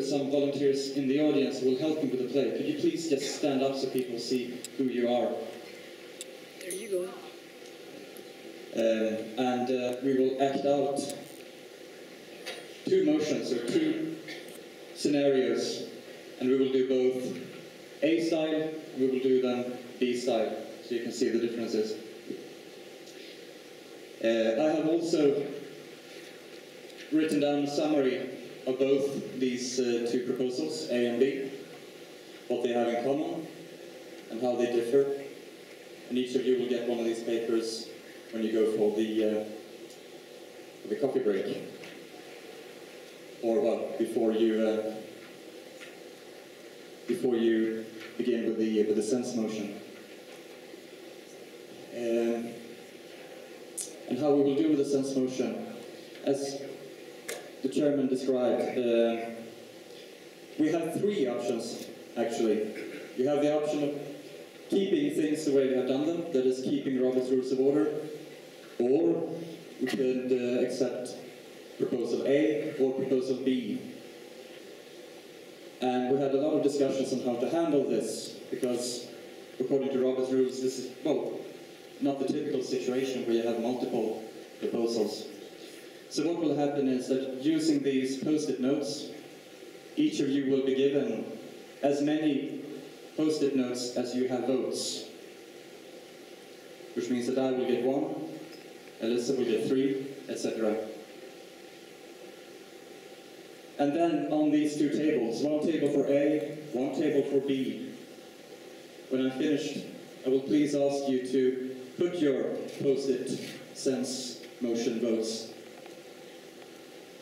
Some volunteers in the audience who will help me with the play. Could you please just stand up so people see who you are? There you go. And we will act out two motions, or two scenarios, and we will do both A style, and we will do them B style, so you can see the differences. I have also written down a summary of both these two proposals, A and B, what they have in common and how they differ. And each of you will get one of these papers when you go for the coffee break, or well, before you begin with the sense motion. And how we will do with the sense motion, as the chairman described, we have three options, actually. You have the option of keeping things the way we have done them, that is, keeping Robert's Rules of Order, or we could accept Proposal A or Proposal B. And we had a lot of discussions on how to handle this, because according to Robert's Rules, this is, well, not the typical situation where you have multiple proposals. So what will happen is that using these post-it notes, each of you will be given as many post-it notes as you have votes. Which means that I will get one, Alyssa will get three, etc. And then on these two tables, one table for A, one table for B. When I'm finished, I will please ask you to put your post-it sense motion votes,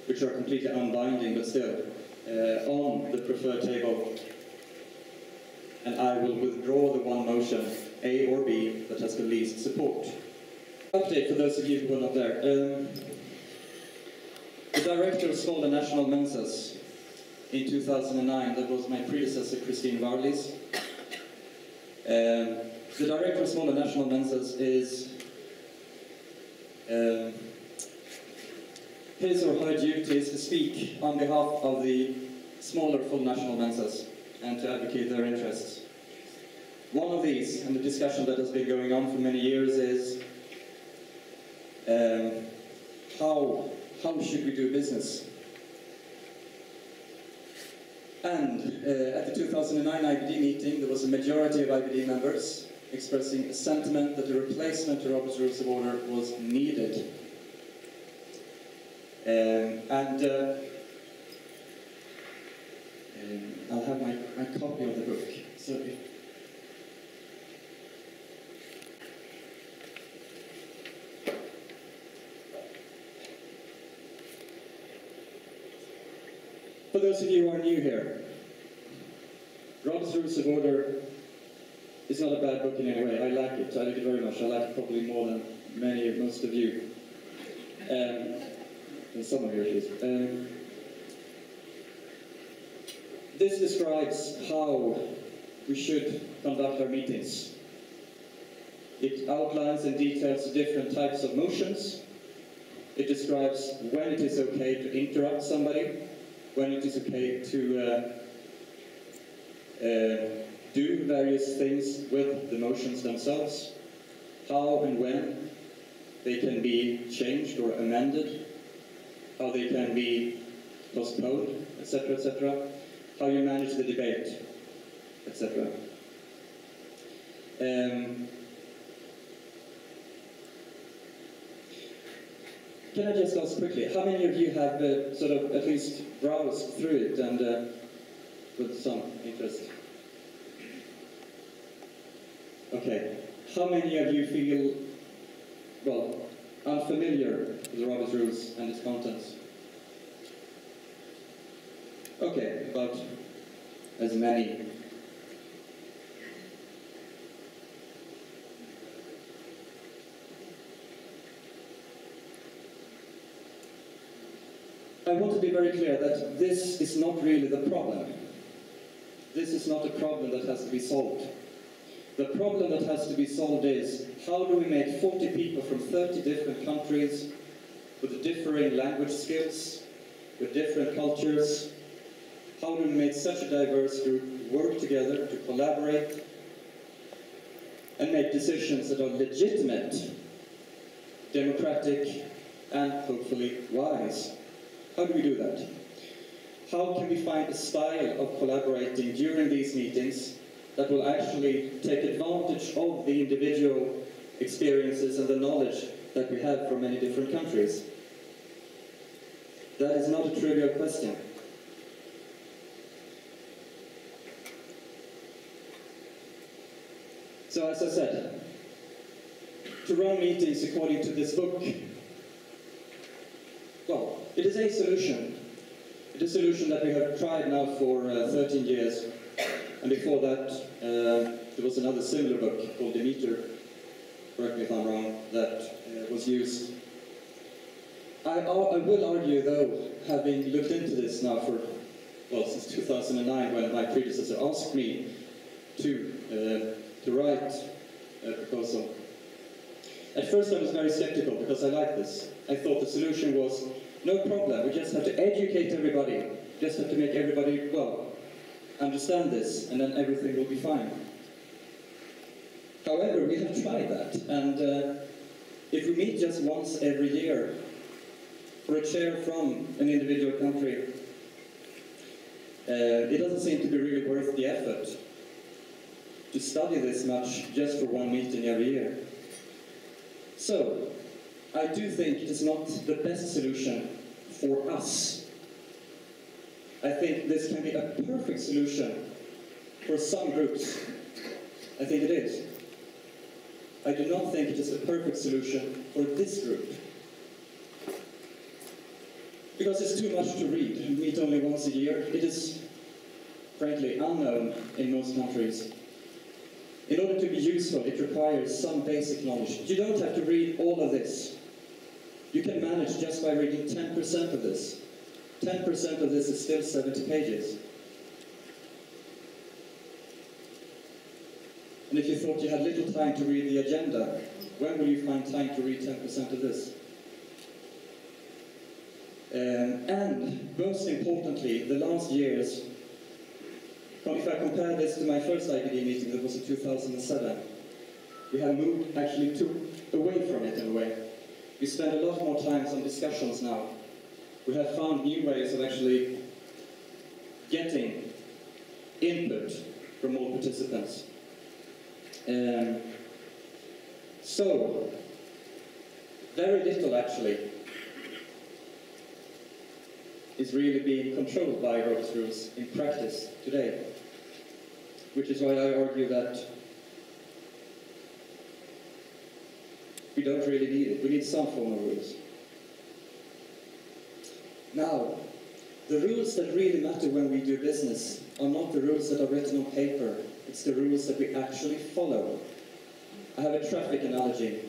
which are completely unbinding, but still, on the preferred table. And I will withdraw the one motion, A or B, that has the least support. Update for those of you who were not there. The director of Small and National Menses in 2009, that was my predecessor, Christine Varlis. The director of Small and National Menses is his or her duty is to speak on behalf of the smaller full national menses and to advocate their interests. One of these, and the discussion that has been going on for many years, is how should we do business? And at the 2009 IBD meeting, there was a majority of IBD members expressing a sentiment that the replacement to Robert's Rules of Order was needed. I'll have my copy of the book. So for those of you who are new here, Robert's Rules of Order is not a bad book in any way. I like it. I like it very much. I like it probably more than most of you. And some of you at least. This describes how we should conduct our meetings. It outlines and details the different types of motions. It describes when it is okay to interrupt somebody, when it is okay to do various things with the motions themselves, how and when they can be changed or amended, how they can be postponed, etc., etc., how you manage the debate, etc. Can I just ask quickly, how many of you have sort of at least browsed through it and with some interest? Okay. How many of you feel, well, unfamiliar with Robert's Rules and its contents? Okay, about as many. I want to be very clear that this is not really the problem. This is not a problem that has to be solved. The problem that has to be solved is, how do we make 40 people from 30 different countries with differing language skills, with different cultures, How do we make such a diverse group work together to collaborate and make decisions that are legitimate, democratic, and hopefully wise? How do we do that? How can we find a style of collaborating during these meetings that will actually take advantage of the individual experiences and the knowledge that we have from many different countries? That is not a trivial question. So as I said, to run meetings according to this book, well, it is a solution. It is a solution that we have tried now for 13 years. And before that, there was another similar book called Demeter, correct me if I'm wrong, that was used. I will argue, though, having looked into this now for, well, since 2009, when my predecessor asked me to write a proposal. At first I was very skeptical because I liked this. I thought the solution was, no problem, we just have to educate everybody, just have to make everybody, well, understand this, and then everything will be fine. However, we have tried that, and if we meet just once every year for a chair from an individual country, it doesn't seem to be really worth the effort to study this much just for one meeting every year. So, I do think it is not the best solution for us. I think this can be a perfect solution for some groups. I think it is. I do not think it is a perfect solution for this group. Because it's too much to read. We meet only once a year. It is, frankly, unknown in most countries. In order to be useful, it requires some basic knowledge. You don't have to read all of this. You can manage just by reading 10% of this. 10% of this is still 70 pages. And if you thought you had little time to read the agenda, when will you find time to read 10% of this? And most importantly, the last years, if I compare this to my first IBD meeting that was in 2007, we have moved actually away from it in a way. We spend a lot more time on discussions now. We have found new ways of actually getting input from all participants. So, very little actually is really being controlled by Robert's rules in practice today. Which is why I argue that we don't really need it. We need some form of rules. Now, the rules that really matter when we do business are not the rules that are written on paper. It's the rules that we actually follow. I have a traffic analogy.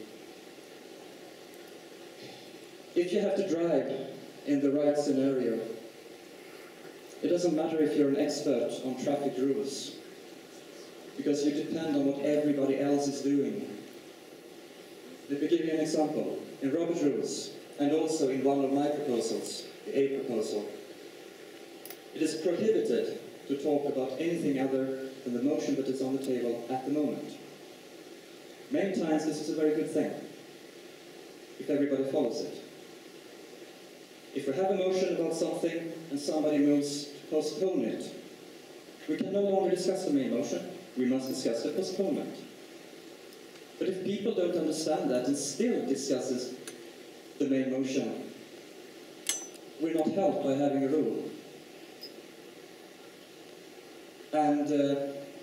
If you have to drive in the right scenario, it doesn't matter if you're an expert on traffic rules, because you depend on what everybody else is doing. Let me give you an example. In Robert's rules, and also in one of my proposals, the A proposal, it is prohibited to talk about anything other than the motion that is on the table at the moment. Many times this is a very good thing, if everybody follows it. If we have a motion about something and somebody moves to postpone it, we can no longer discuss the main motion. We must discuss the postponement. But if people don't understand that and still discusses the main motion, we're not helped by having a rule. And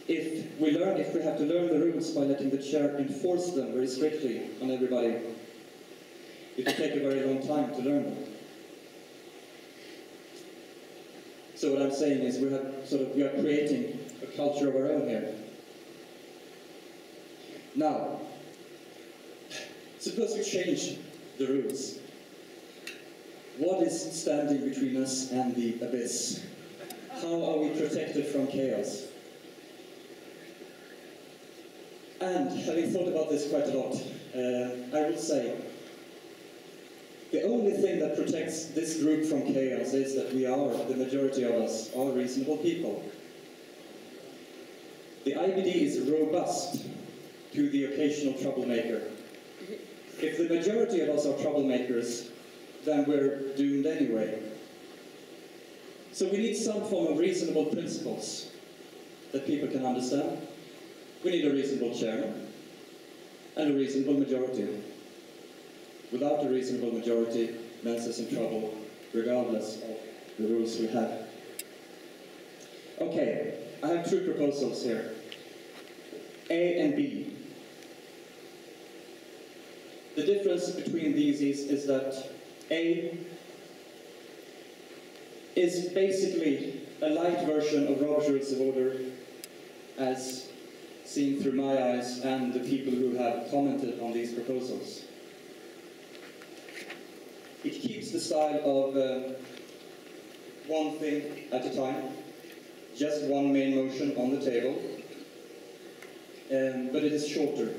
if we have to learn the rules by letting the chair enforce them very strictly on everybody, it will take a very long time to learn them. So what I'm saying is we are creating a culture of our own here. Now, suppose we change the rules. What is standing between us and the abyss? How are we protected from chaos? And having thought about this quite a lot, I will say The only thing that protects this group from chaos is that the majority of us, are reasonable people. The IBD is robust to the occasional troublemaker. If the majority of us are troublemakers, then we're doomed anyway. So we need some form of reasonable principles that people can understand. We need a reasonable chairman and a reasonable majority. Without a reasonable majority, Mensa is in trouble, regardless of the rules we have. Okay, I have two proposals here. A and B. The difference between these is that A is basically a light version of Robert's Rules of Order as seen through my eyes and the people who have commented on these proposals. It keeps the style of one thing at a time, just one main motion on the table, but it is shorter.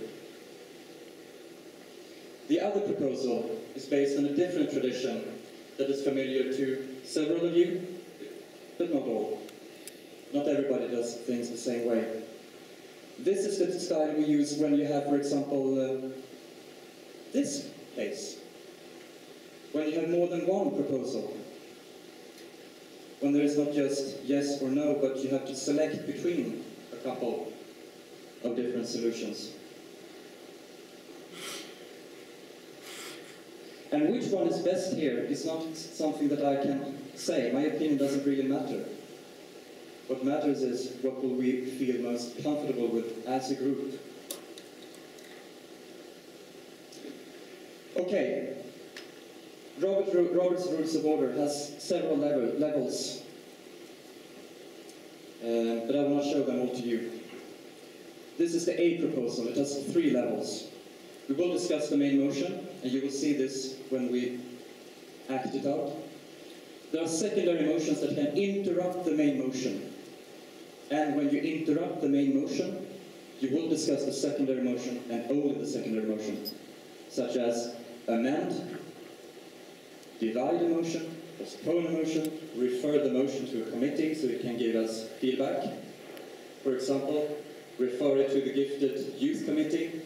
The other proposal is based on a different tradition that is familiar to several of you, but not all. Not everybody does things the same way. This is the style we use when you have, for example, this case. When you have more than one proposal. When there is not just yes or no, but you have to select between a couple of different solutions. And which one is best here is not something that I can say. My opinion doesn't really matter. What matters is what will we feel most comfortable with as a group. Okay. Robert's Rules of Order has several levels, but I will not show them all to you. This is the A proposal. It has 3 levels. We will discuss the main motion, and you will see this when we act it out. There are secondary motions that can interrupt the main motion. And when you interrupt the main motion, you will discuss the secondary motion and only the secondary motion, such as amend, divide a motion, postpone a motion, refer the motion to a committee so it can give us feedback. For example, refer it to the Gifted Youth Committee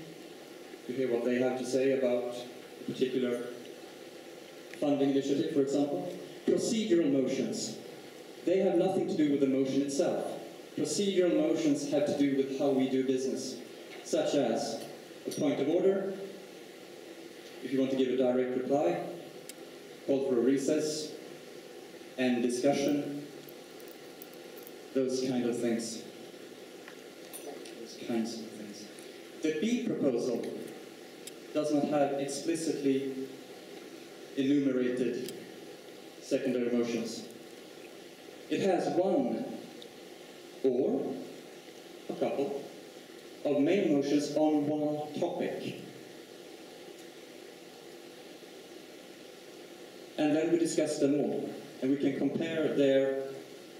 to hear what they have to say about a particular funding initiative, for example. Procedural motions. They have nothing to do with the motion itself. Procedural motions have to do with how we do business, such as a point of order, if you want to give a direct reply, call for a recess, and discussion, those kind of things. The B proposal does not have explicitly enumerated secondary motions. It has one or a couple of main motions on one topic. And then we discuss them all, and we can compare their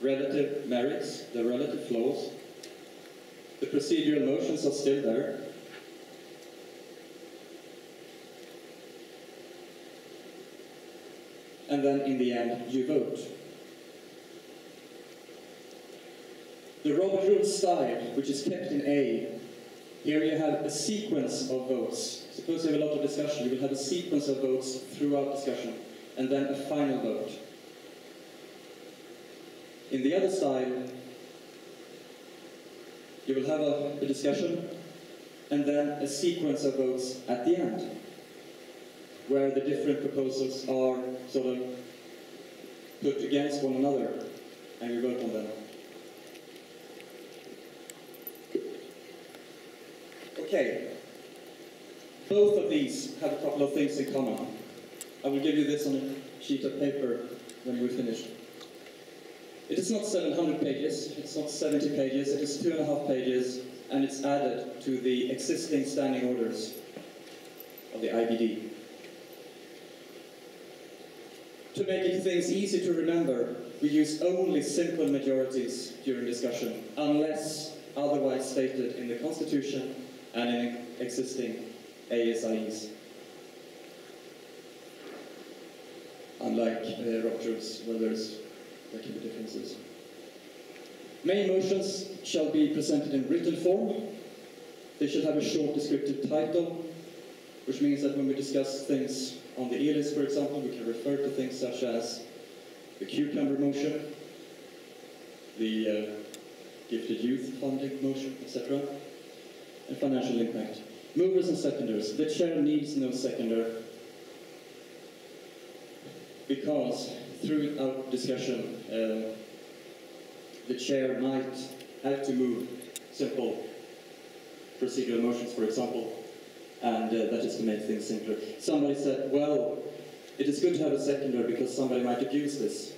relative merits, their relative flaws. The procedural motions are still there. And then in the end, you vote. The Robert Rules style, which is kept in A, here you have a sequence of votes. Suppose you have a lot of discussion, you will have a sequence of votes throughout discussion, and then a final vote. In the other style, you will have a discussion, and then a sequence of votes at the end, where the different proposals are sort of put against one another, and we vote on them. Okay, both of these have a couple of things in common. I will give you this on a sheet of paper when we're finished. It is not 700 pages, it's not 70 pages, it is 2.5 pages, and it's added to the existing standing orders of the IBD. To make things easy to remember, we use only simple majorities during discussion, unless otherwise stated in the Constitution and in existing ASIEs. unlike Robert's rules, where there can be differences. Main motions shall be presented in written form. They should have a short descriptive title, which means that when we discuss things on the E-list, for example, we can refer to things such as the cucumber motion, the gifted youth funding motion, etc., and financial impact. Movers and seconders. The chair needs no seconder because throughout discussion, the chair might have to move simple procedural motions, for example, and that is to make things simpler. Somebody said, well, it is good to have a seconder because somebody might abuse this.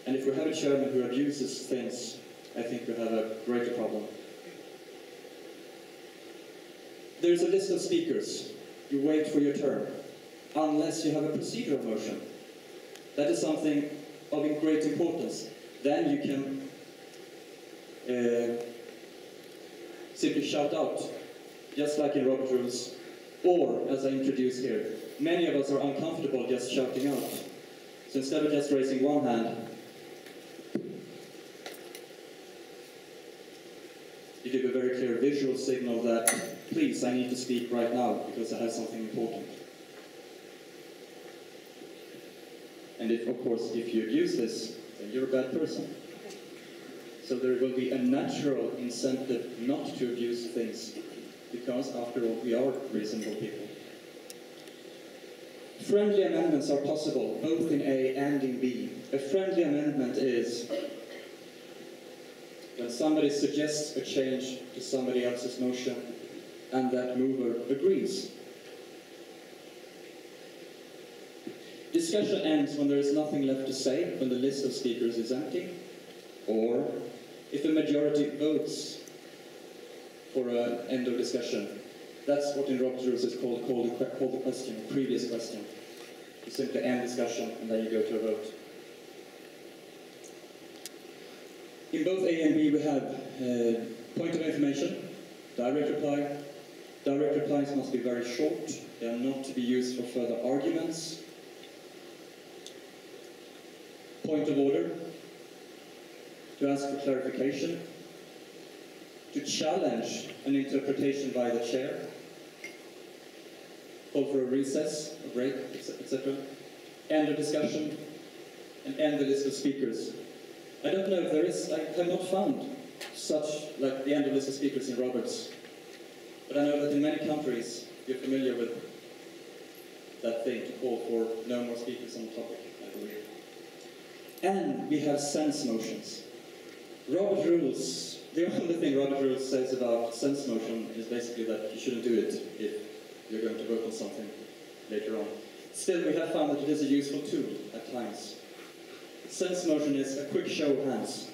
And if we have a chairman who abuses things, I think we have a greater problem. There is a list of speakers. You wait for your turn, unless you have a procedural motion. That is something of great importance. Then you can simply shout out, just like in Robert's rules, or as I introduced here. Many of us are uncomfortable just shouting out. So instead of just raising one hand, you give a very clear visual signal that, please, I need to speak right now because I have something important. And if, of course, if you abuse this, then you're a bad person. So there will be a natural incentive not to abuse things, because after all, we are reasonable people. Friendly amendments are possible, both in A and in B. A friendly amendment is when somebody suggests a change to somebody else's motion, and that mover agrees. Discussion ends when there is nothing left to say, when the list of speakers is empty, or if the majority votes for an end of discussion. That's what in Robert's rules is called the question, previous question. You simply end discussion and then you go to a vote. In both A and B we have point of information, direct reply. Direct replies must be very short. They are not to be used for further arguments. Point of order, to ask for clarification, to challenge an interpretation by the chair, call for a recess, a break, etc. End of discussion, and end the list of speakers. I don't know if there is, I have not found such, like the end of list of speakers in Roberts, but I know that in many countries you're familiar with that thing to call for no more speakers on the topic, I believe. And we have sense motions. Robert's rules, the only thing Robert's rules says about sense motion is basically that you shouldn't do it if you're going to vote on something later on. Still, we have found that it is a useful tool at times. Sense motion is a quick show of hands.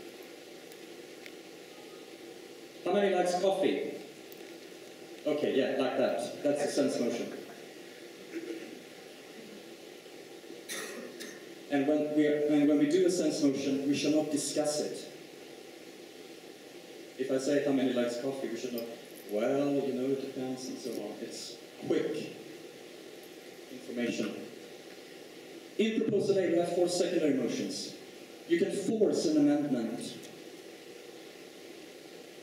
How many likes coffee? Okay, yeah, like that. That's a sense motion. And when we do a sense motion, we shall not discuss it. If I say how many likes coffee, we should not, well, you know, it depends and so on. It's quick information. In Proposal A, we have 4 secondary motions. You can force an amendment,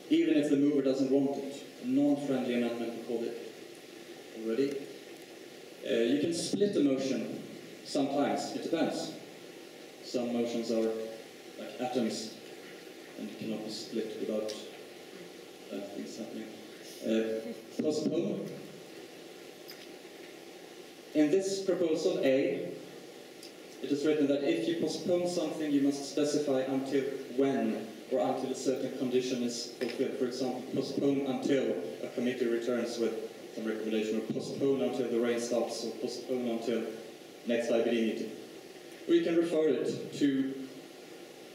even if the mover doesn't want it. A non-friendly amendment, we call it already. You can split a motion sometimes. It depends. Some motions are like atoms and cannot be split without bad things happening. Postpone. In this proposal A, it is written that if you postpone something, you must specify until when or until a certain condition is fulfilled. For example, postpone until a committee returns with some recommendation, or postpone until the rain stops, or postpone until next IBD meeting. Or you can refer it to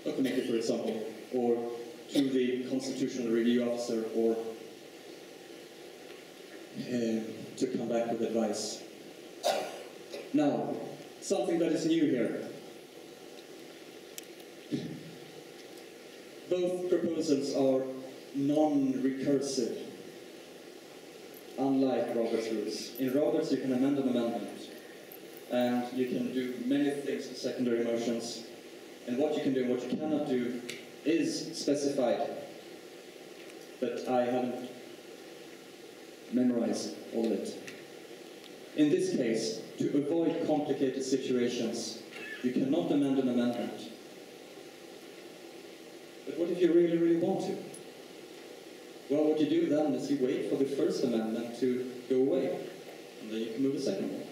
a committee, for example, or to the constitutional review officer, or to come back with advice. Now, something that is new here. Both proposals are non-recursive, unlike Robert's rules. In Roberts, you can amend an amendment, and you can do many things with secondary motions. And what you can do and what you cannot do is specified, but I haven't memorized all of it. In this case, to avoid complicated situations, you cannot amend an amendment. But what if you really, really want to? Well, what you do then is you wait for the first amendment to go away, and then you can move a second one.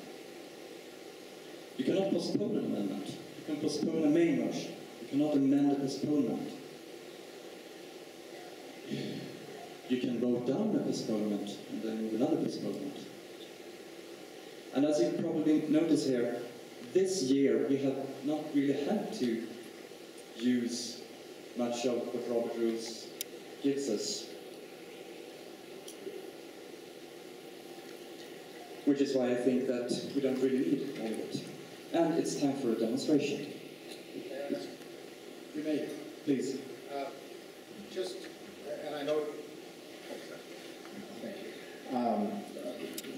You cannot postpone an amendment. You can postpone a main motion. You cannot amend a postponement. You can vote down a postponement, and then move another postponement. And as you probably notice here, this year we have not really had to use much of what Robert Rules gives us. Which is why I think that we don't really need all of it. And it's time for a demonstration. You may, please. And I know.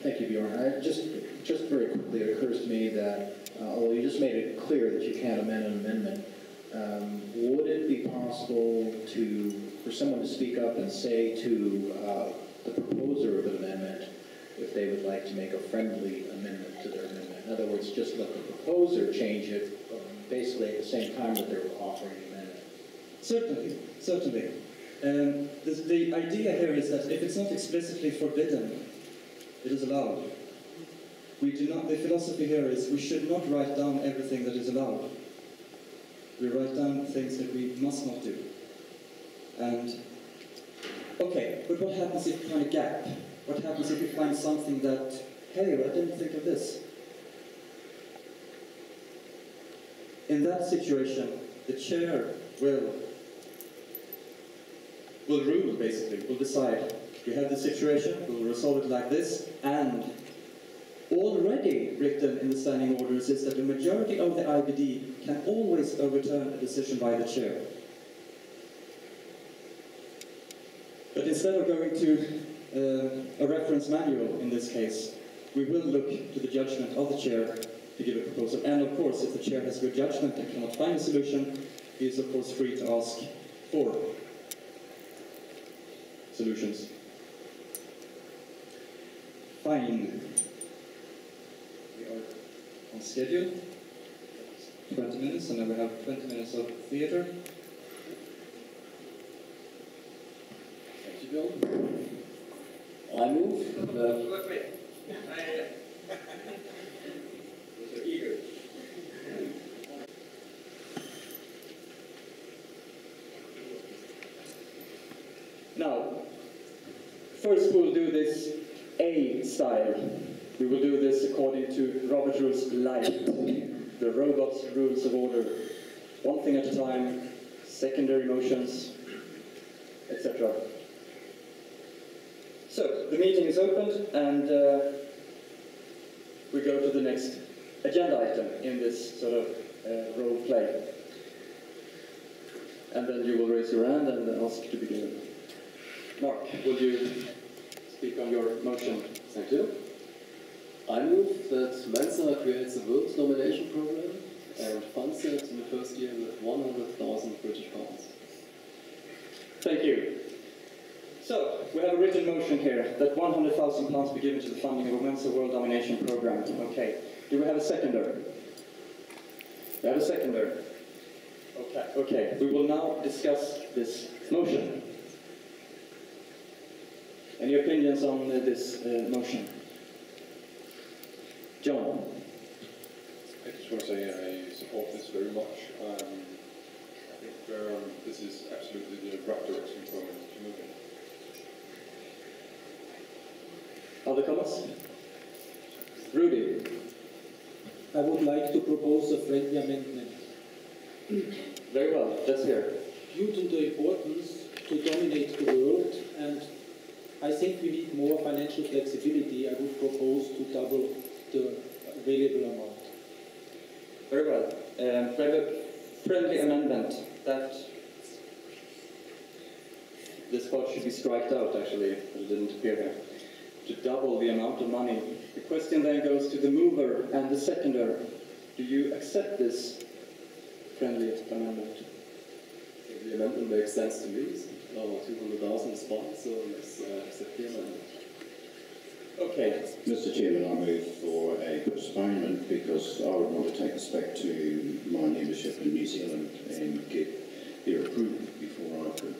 Thank you, Bjorn. Just very quickly, it occurs to me that although you just made it clear that you can't amend an amendment, would it be possible for someone to speak up and say to the proposer of an amendment if they would like to make a friendly amendment to their amendment? In other words, just let the proposer change it basically at the same time that they're offering the amendment. Certainly, certainly. The idea here is that if it's not explicitly forbidden, it is allowed. The philosophy here is we should not write down everything that is allowed. We write down things that we must not do. And, okay, but what happens if you find a gap? What happens if you find something that, hey, I didn't think of this? In that situation, the chair will rule, basically, will decide. We have the situation, we'll resolve it like this, and already written in the standing orders is that the majority of the IBD can always overturn a decision by the chair. But instead of going to a reference manual in this case, we will look to the judgment of the chair to give a proposal. And of course, if the chair has good judgment and cannot find a solution, he is of course free to ask for solutions. Fine. We are on schedule. 20 minutes, and then we have 20 minutes of theatre. Thank you, Bill. I move. Wait. So eager. Now, first we'll do this A style. We will do this according to Robert Rules Light, the robot's rules of order. One thing at a time, secondary motions, etc. So, the meeting is opened, and we go to the next agenda item in this sort of role play. And then you will raise your hand and ask to begin. Mark, will you speak on your motion? Thank you. I move that Mensa creates a world nomination program and funds it in the first year with 100,000 British pounds. Thank you. So, we have a written motion here that 100,000 pounds be given to the funding of a Mensa World Domination Program. Okay. Do we have a seconder? We have a seconder. Okay. We will now discuss this motion. Any opinions on this motion? John? I just want to say I support this very much. I think this is absolutely the right direction for us to move in. Other comments? Rudy? I would like to propose a friendly amendment. Very well, let's hear. Due to the importance to dominate the world, and I think we need more financial flexibility, I would propose to double the available amount. Very well. We have a friendly amendment that this part should be striked out, actually, but it didn't appear here. To double the amount of money The question then goes to the mover and the seconder. Do you accept this friendly amendment? The amendment makes sense to me. It's over 200,000 is fine, so let's accept the amendment. Okay. Mr. Chairman, I move for a postponement because I would want to take this back to my membership in New Zealand and get their approval before I could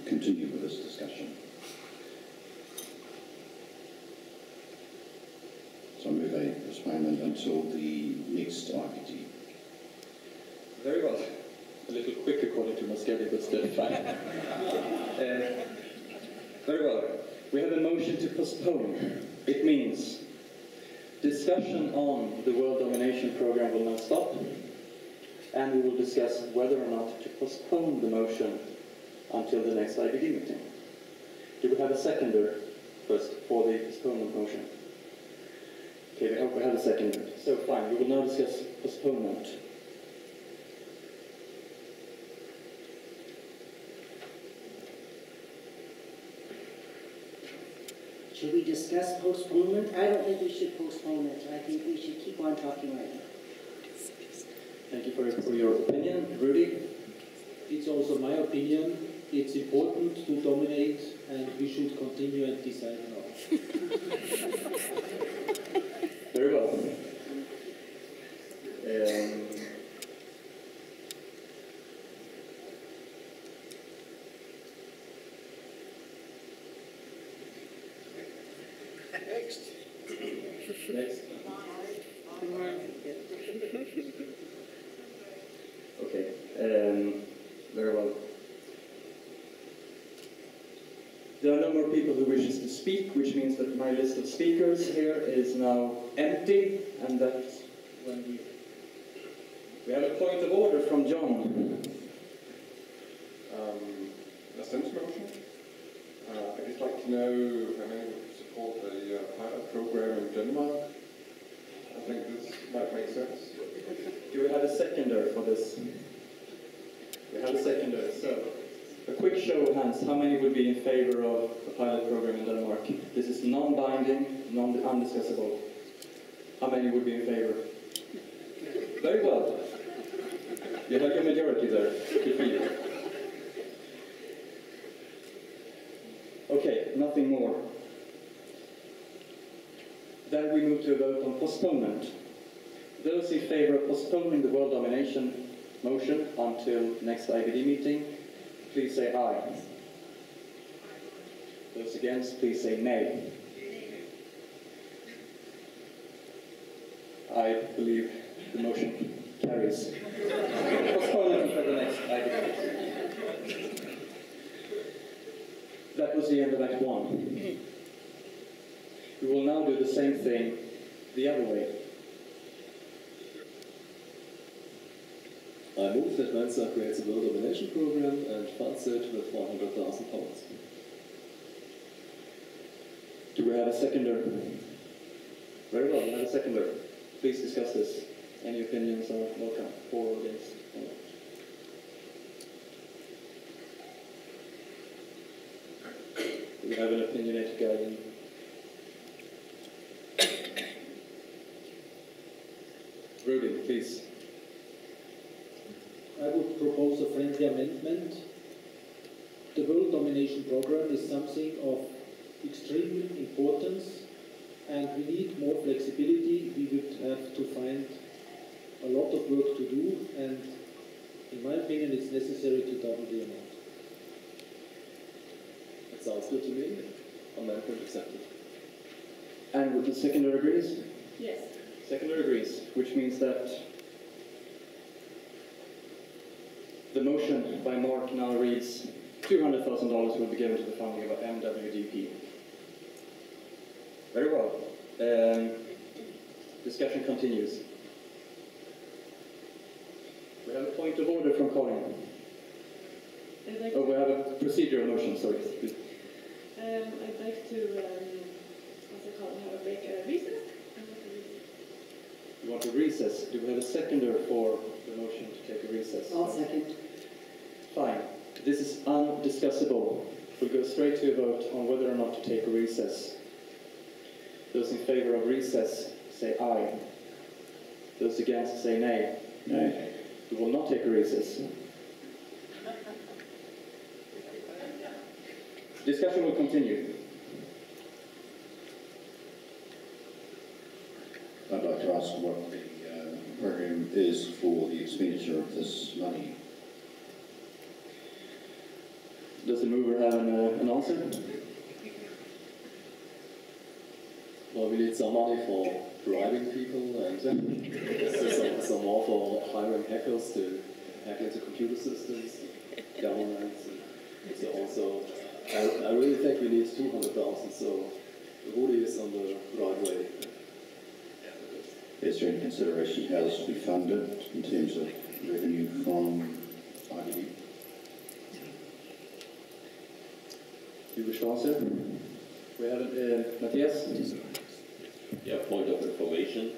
continue with this discussion. So I move a postponement until the next IBD. Very well. A little quick according to my schedule, but still fine. Very well. We have a motion to postpone. It means discussion on the world domination program will now stop, and we will discuss whether or not to postpone the motion until the next IBD meeting. Do we have a seconder first for the postponement motion? Okay, we hope we have a seconder. So fine, we will now discuss postponement. Should we discuss postponement? I don't think we should postpone it. I think we should keep on talking right now. Thank you for your opinion. Rudy? It's also my opinion. It's important to dominate, and we should continue and decide now. Very well. Next. Okay. Very well. There are no more people who wishes to speak, which means that my list of speakers here is now empty, and that's when we have a point of order from John. A Sims motion. I'd just like to know how many would support a pilot program in Denmark. I think this might make sense. Do we have a seconder for this? We have a seconder. So, a quick show of hands. How many would be in favor of a pilot program in Denmark? This is non-binding, undiscussable. How many would be in favor? Very well. You have your majority there. Good for you. Okay, nothing more. Then we move to a vote on postponement. Those in favor of postponing the world domination motion until next IBD meeting, please say aye. Those against, please say nay. I believe the motion carries. Postponement until the next IBD meeting. That was the end of Act 1. We will now do the same thing the other way. I move that Mensa creates a world domination program and funds it with 100,000 pounds. Do we have a seconder? Very well, we have a seconder. Please discuss this. Any opinions are welcome, for or against. Do we have an opinionated guy in? Rudy, please. I would propose a friendly amendment. The world domination program is something of extreme importance, and we need more flexibility. We would have to find a lot of work to do, and in my opinion it's necessary to double the amount. That sounds good to me. Amendment accepted. And would the seconder agrees? Yes. Seconder agrees, which means that the motion by Mark now reads $200,000 will be given to the founding of MWDP. Very well. Discussion continues. We have a point of order from Colin. Oh, we have a procedural motion, sorry. I'd like to, what's it called, have a break, recess? You want a recess? Do we have a seconder for the motion to take a recess? I'll second. Fine. This is undiscussable. We'll go straight to a vote on whether or not to take a recess. Those in favor of recess, say aye. Those against, say nay. Nay. We will not take a recess. Discussion will continue. I'd like to ask what the program is for the expenditure of this money. Does the mover have an answer? Well, we need some money for bribing people and some more for hiring hackers to hack into computer systems, governments. So also, I really think we need 200,000, so Rudi is on the right way. Is there any consideration how this will be funded in terms of revenue from IBD? You wish to answer? We have it, Matthias? Yeah, point of information.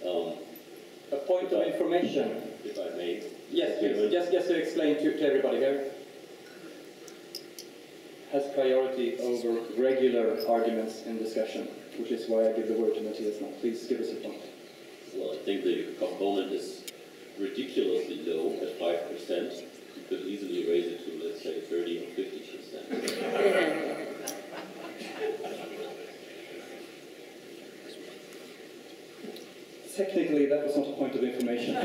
A point of information. If I may. Yes, please. Just to explain to everybody here. Has priority over regular arguments in discussion, which is why I give the word to Matthias now. Please give us a point. Well, I think the component is ridiculously low at 5%. You could easily raise it to, let's say, 30 or 50%. Technically, that was not a point of information.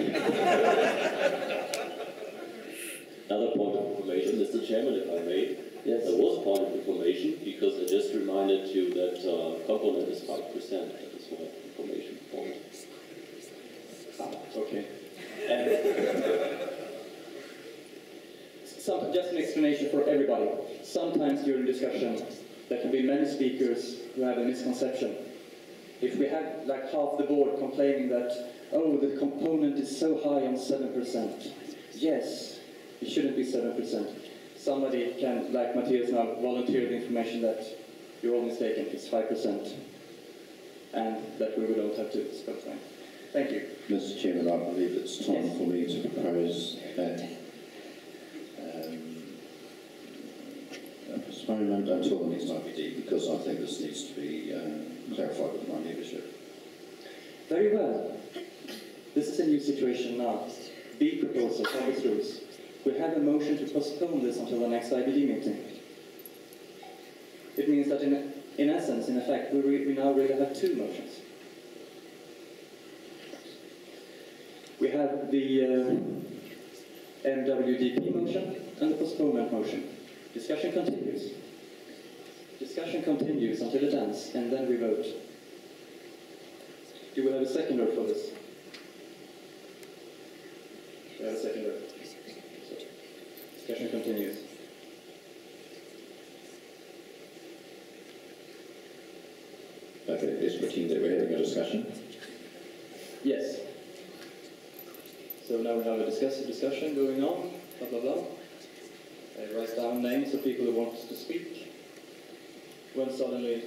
Another point of information, Mr. Chairman, if I may. Yes. There was a point of information because I just reminded you that component is 5%. That is my information point. Okay. Just an explanation for everybody. Sometimes during discussion, there can be many speakers who have a misconception. If we have like half the board complaining that, oh, the component is so high on 7%. Yes, it shouldn't be 7%. Somebody can, like Matthias now, volunteer the information that you're all mistaken, it's 5%. And that we don't have to specify. Thank you. Mr. Chairman, I believe it's time for me to propose a postponement until the next IBD, because I think this needs to be clarified with my leadership. Very well. This is a new situation now. B proposal, Congress rules. We have a motion to postpone this until the next IBD meeting. It means that in essence, in effect, we now really have two motions. We have the MWDP motion and the postponement motion. Discussion continues. Discussion continues until it ends, and then we vote. Do we have a seconder for this? We have a seconder. So, discussion continues. Okay, it's pretend that we're having a discussion. Yes. So now we have a discussion going on, blah, blah, blah. I write down names of people who want to speak. When suddenly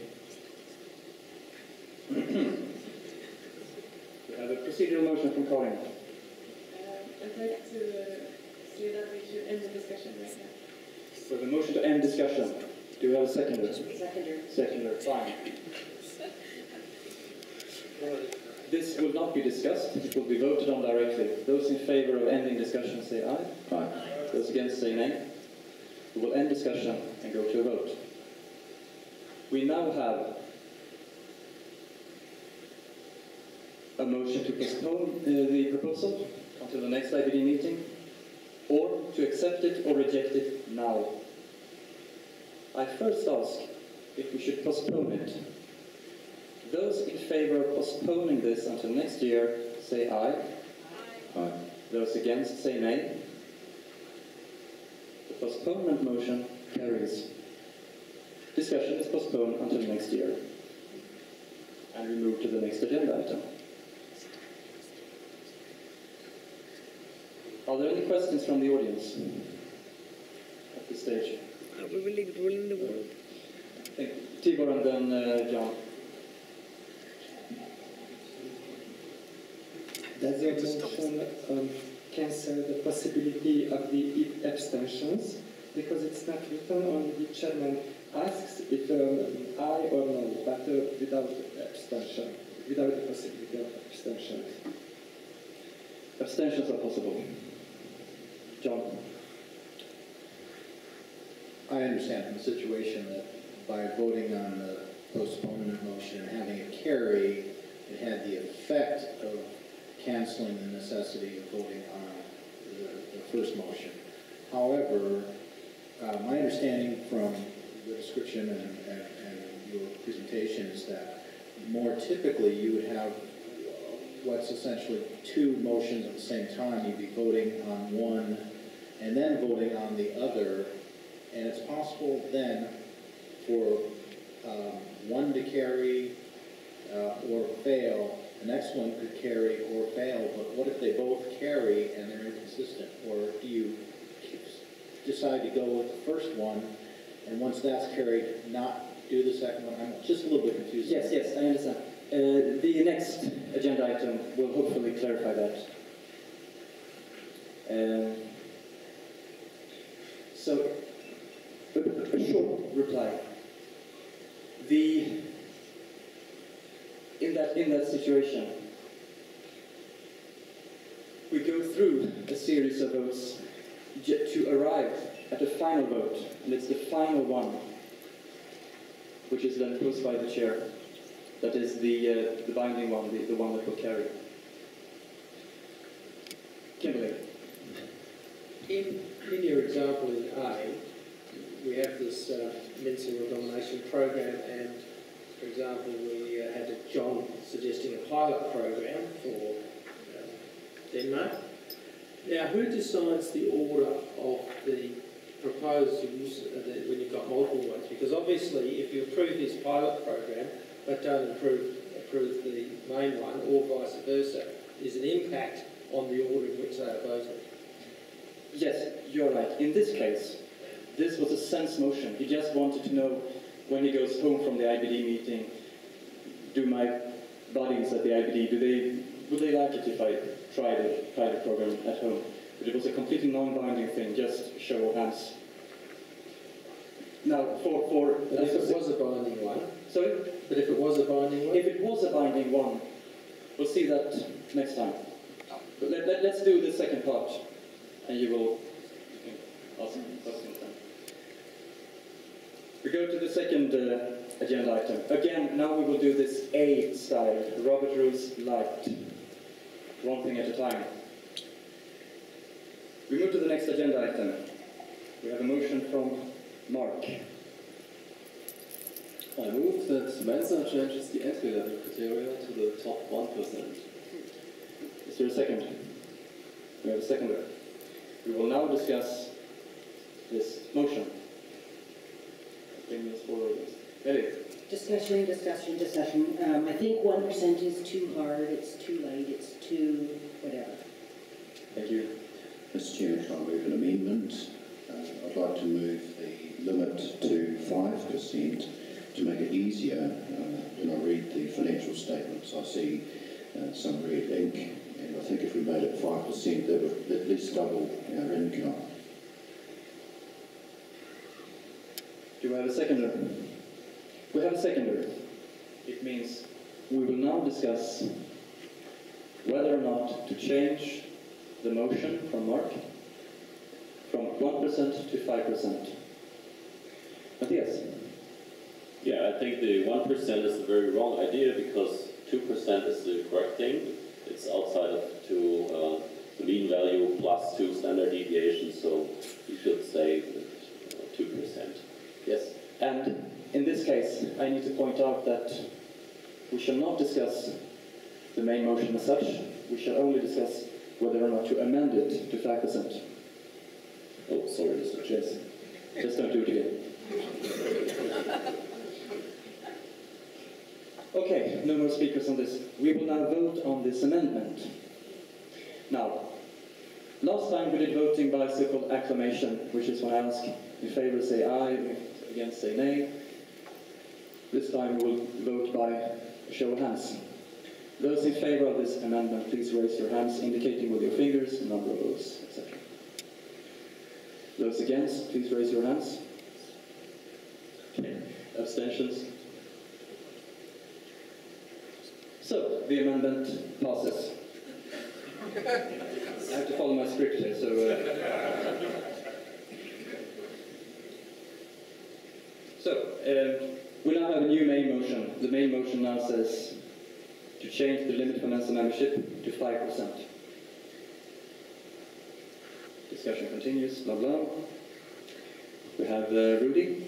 we have a procedural motion from Karin. I'd like to say that we should end the discussion right now. We have a motion to end discussion. Do we have a seconder? Seconder. Seconder, fine. This will not be discussed, it will be voted on directly. Those in favor of ending discussion say aye. Aye. Those against say nay. We will end discussion and go to a vote. We now have a motion to postpone the proposal until the next IBD meeting, or to accept it or reject it now. I first ask if we should postpone it. Those in favor of postponing this until next year say aye. Aye. Those against say nay. The postponement motion carries. Discussion is postponed until next year. And we move to the next agenda item. Are there any questions from the audience at this stage? We will leave rolling the wall. I think Tibor and then John. Does your motion cancel the possibility of the abstentions? because it's not written on the chairman asks if aye or no, but without abstention, without the possibility of abstention. Abstentions are possible. John? I understand from the situation that by voting on the postponement motion and having it carry, it had the effect of canceling the necessity of voting on the first motion. However, my understanding from the description and your presentation is that more typically you would have what's essentially two motions at the same time. You'd be voting on one and then voting on the other, and it's possible then for one to carry or fail. The next one could carry or fail, but what if they both carry and they're inconsistent? Or do you decide to go with the first one, and once that's carried, not do the second one? I'm just a little bit confused. Yes, I understand. The next agenda item will hopefully clarify that. So, a short reply. In that situation, we go through a series of votes to arrive at the final vote, and it's the final one, which is then posed by the chair. That is the binding one, the one that will carry. Kimberly. In your example in A, we have this mincing or domination program, and for example, we had John suggesting a pilot program for Denmark. Now, who decides the order of the proposals when you've got multiple ones? Because obviously, if you approve this pilot program but don't approve the main one, or vice versa, there's an impact on the order in which they are voted. Yes, you're right. In this case, this was a sense motion. He just wanted to know when he goes home from the IBD meeting, do my buddies at the IBD, would they like it if I try the program at home? But it was a completely non-binding thing, just show of hands. Now, But if it was a binding one? Sorry? But if it was a binding one? If it was a binding one, we'll see that next time. But let's do the second part, and you can ask questions then. We go to the second agenda item. Again, now we will do this A style, Robert Rules light. One thing at a time. We move to the next agenda item. We have a motion from Mark. I move that Mensa changes the entry level criteria to the top 1%. Is there a second? We have a seconder. We will now discuss this motion. Bring this forward. Ready? Discussion. I think 1% is too hard, it's too light, it's too whatever. Thank you. Mr. Chair, can I move an amendment? I'd like to move the limit to 5% to make it easier. When I read the financial statements, I see some red ink, and I think if we made it 5%, that would at least double our income. Do I have a seconder? We have a seconder. It means we will now discuss whether or not to change the motion from Mark from 1% to 5%. Matthias? Yeah, I think the 1% is a very wrong idea because 2% is the correct thing. It's outside of the mean value plus 2 standard deviations, so you should say 2%. Yes, and in this case, I need to point out that we shall not discuss the main motion as such. We shall only discuss whether or not to amend it to 5%. Oh, sorry, Mr. Chair. Just don't do it again. Okay, no more speakers on this. We will now vote on this amendment. Now, last time we did voting by so-called acclamation, which is when I ask in favor say aye, against say nay. This time we will vote by a show of hands. Those in favor of this amendment, please raise your hands, indicating with your fingers the number of votes, etc. Those against, please raise your hands. Okay. Abstentions? So, the amendment passes. I have to follow my script here, so... we now have a new main motion. The main motion now says to change the limit for Mensa membership to 5%. Discussion continues, blah blah. We have Rudy.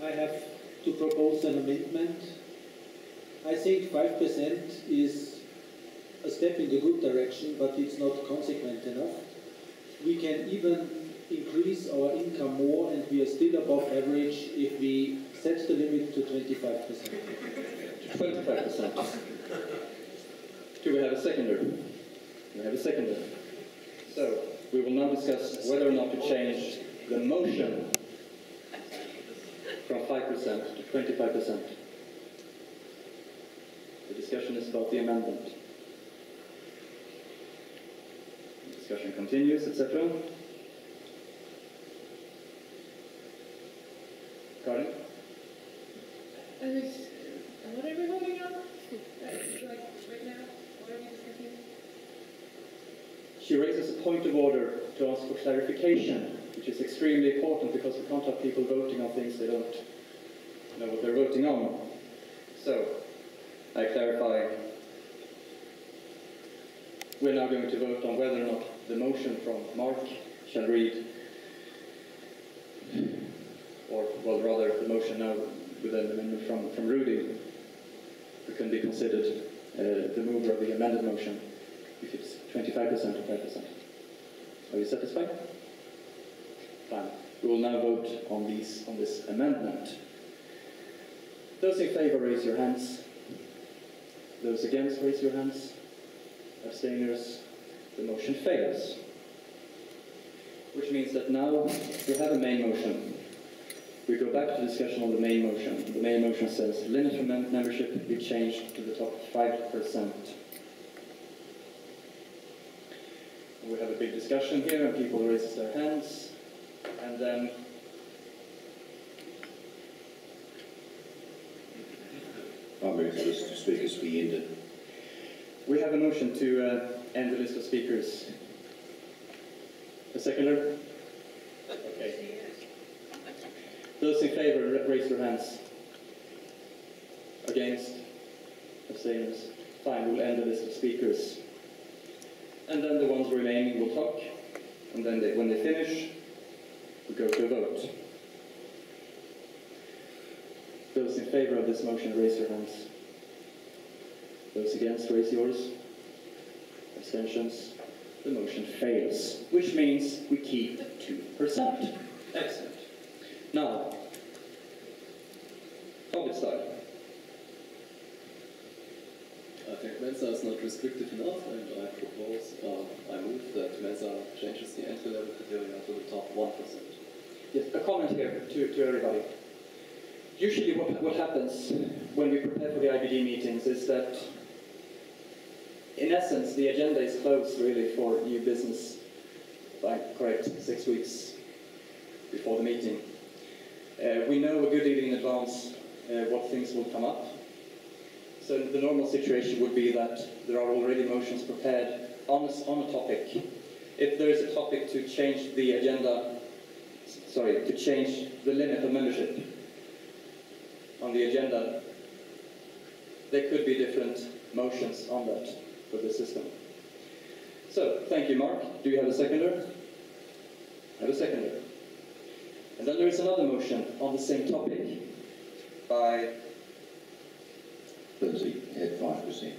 I have to propose an amendment. I think 5% is a step in the good direction, but it's not consequent enough. We can even increase our income more, and we are still above average if we set the limit to 25%. 25%. Do we have a seconder? We have a seconder. So, we will now discuss whether or not to change the motion from 5% to 25%. The discussion is about the amendment. The discussion continues, etc. Karin? What are we voting on? Like right now? What are we discussing? She raises a point of order to ask for clarification, which is extremely important because we can't have people voting on things they don't know what they're voting on. So, I clarify. We're now going to vote on whether or not the motion from Mark shall read, or well, rather the motion now with an amendment from Rudy, it can be considered the mover of the amended motion if it's 25% or 5%. Are you satisfied? Fine. We will now vote on this amendment. Those in favor, raise your hands. Those against, raise your hands. Abstainers, the motion fails. Which means that now we have a main motion. We go back to discussion on the main motion. The main motion says limit for membership be changed to the top 5%. We have a big discussion here, and people raise their hands, and then I move the list of speakers be ended. we have a motion to end the list of speakers. A seconder? Okay. Those in favor, raise your hands. Against? Abstainers? Fine, we'll end the list of speakers. And then the ones remaining will talk, and then when they finish, we go to a vote. Those in favor of this motion, raise your hands. Those against, raise yours. Abstentions? The motion fails, which means we keep 2%. Excellent. Now, Robert style. I think Mensa is not restrictive enough, and I move that Mensa changes the entry level criteria to the top 1%. Yes, a comment here to everybody. Usually what happens when we prepare for the IBD meetings is that, in essence, the agenda is closed really for new business by, correct, 6 weeks before the meeting. We know a good deal in advance what things will come up. So the normal situation would be that there are already motions prepared on a topic. If there is a topic to change the agenda, to change the limit of membership on the agenda, there could be different motions on that for the system. So, thank you, Mark. Do you have a seconder? I have a seconder. And then there is another motion on the same topic by Lindsay at 5%.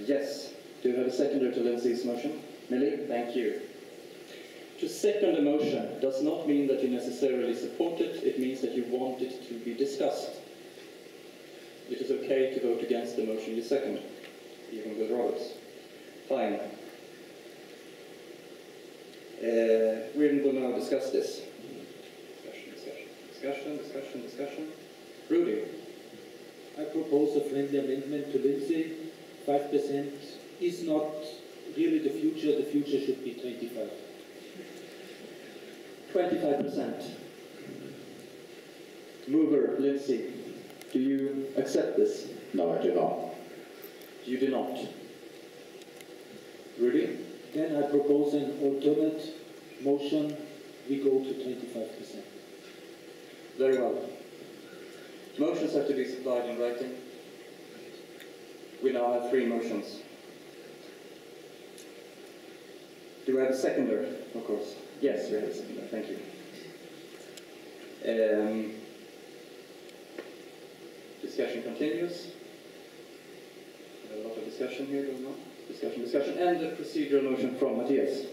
Yes. Do you have a seconder to Lindsay's motion? Millie, thank you. To second a motion does not mean that you necessarily support it, it means that you want it to be discussed. It is okay to vote against the motion you second, even with Roberts. Fine. We will now discuss this. Discussion. Rudy. I propose a friendly amendment to Lindsay. 5% is not really the future should be 25. 25%. Mover, Lindsay, do you accept this? No, I do not. You do not. Rudy? Then I propose an alternate motion, we go to 25%. Very well. Motions have to be supplied in writing. We now have 3 motions. Do I have a seconder? Of course. Yes, we have a seconder. Thank you. Discussion continues. We have a lot of discussion here, do we not? Discussion. And the procedural motion from Matthias.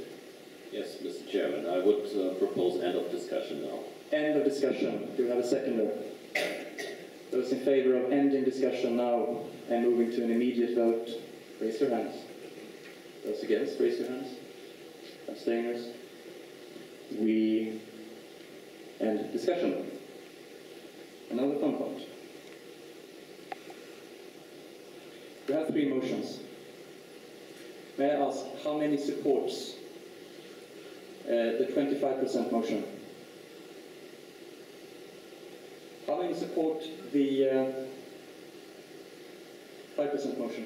Yes, Mr. Chairman, I would propose end of discussion now. End of discussion. Do we have a seconder? Those in favor of ending discussion now and moving to an immediate vote, raise your hands. Those against, raise your hands. Abstainers. We end discussion. Another fun point. We have 3 motions. May I ask how many supports the 25% motion? How many support the 5% motion?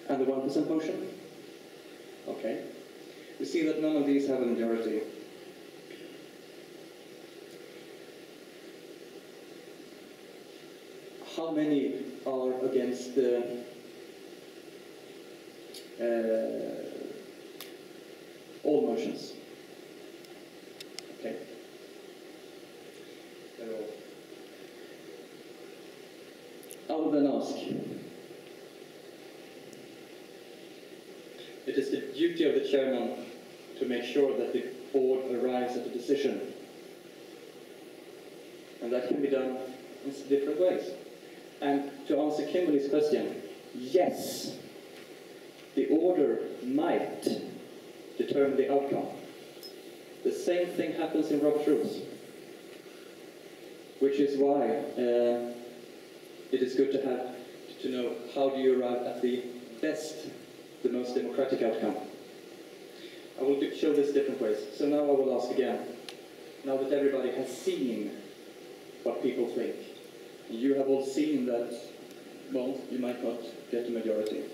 And the 1% motion? Okay. We see that none of these have a majority. How many are against the all motions? Okay. I will then ask. It is the duty of the chairman to make sure that the board arrives at a decision. And that can be done in different ways. And to answer Kimberly's question, yes, the order might determine the outcome. The same thing happens in Robert's rules, which is why it is good to know how do you arrive at the best, the most democratic outcome. I will show this different ways. So now I will ask again, now that everybody has seen what people think, you have all seen that, well, you might not get a majority.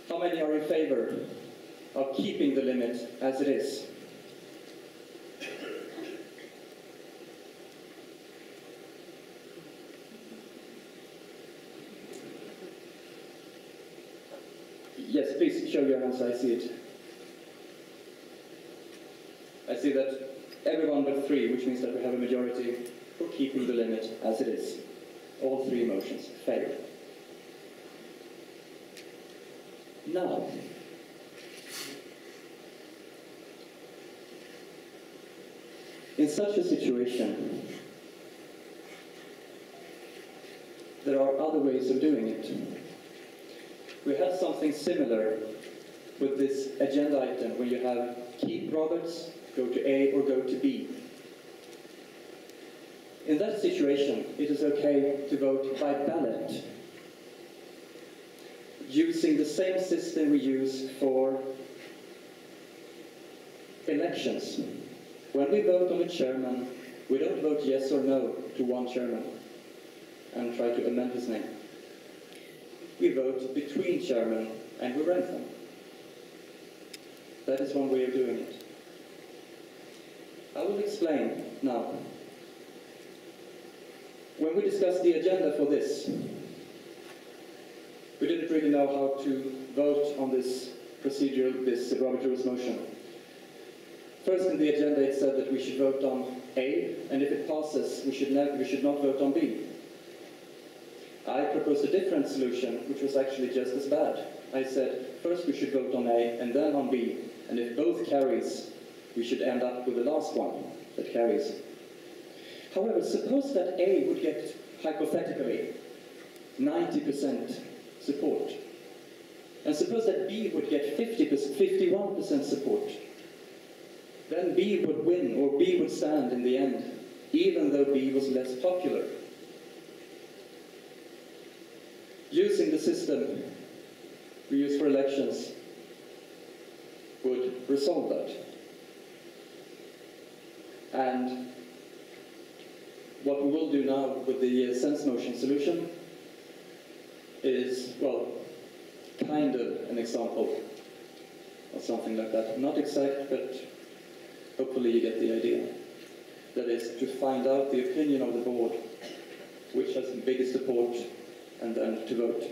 How many are in favor of keeping the limit as it is? Yes, please show your hands, I see it. I see that everyone but 3, which means that we have a majority for keeping the limit as it is. All 3 motions fail. Now, in such a situation, there are other ways of doing it. We had something similar with this agenda item where you have keep Roberts, go to A or go to B. In that situation, it is okay to vote by ballot, using the same system we use for elections. When we vote on a chairman, we don't vote yes or no to one chairman and try to amend his name. We vote between chairmen and we rank them. That is one way of doing it. I will explain now. When we discussed the agenda for this, we didn't really know how to vote on this procedural, this Robert Rules motion. First in the agenda it said that we should vote on A, and if it passes, we should not vote on B. I proposed a different solution, which was actually just as bad. I said, first we should vote on A and then on B, and if both carries, we should end up with the last one that carries. However, suppose that A would get, hypothetically, 90% support. And suppose that B would get 51% support. Then B would win, or B would stand in the end, even though B was less popular. using the system we use for elections would resolve that. And what we will do now with the sense motion solution is, well, kind of an example of something like that. Not exact, but hopefully you get the idea. That is to find out the opinion of the board, which has the biggest support, and then to vote.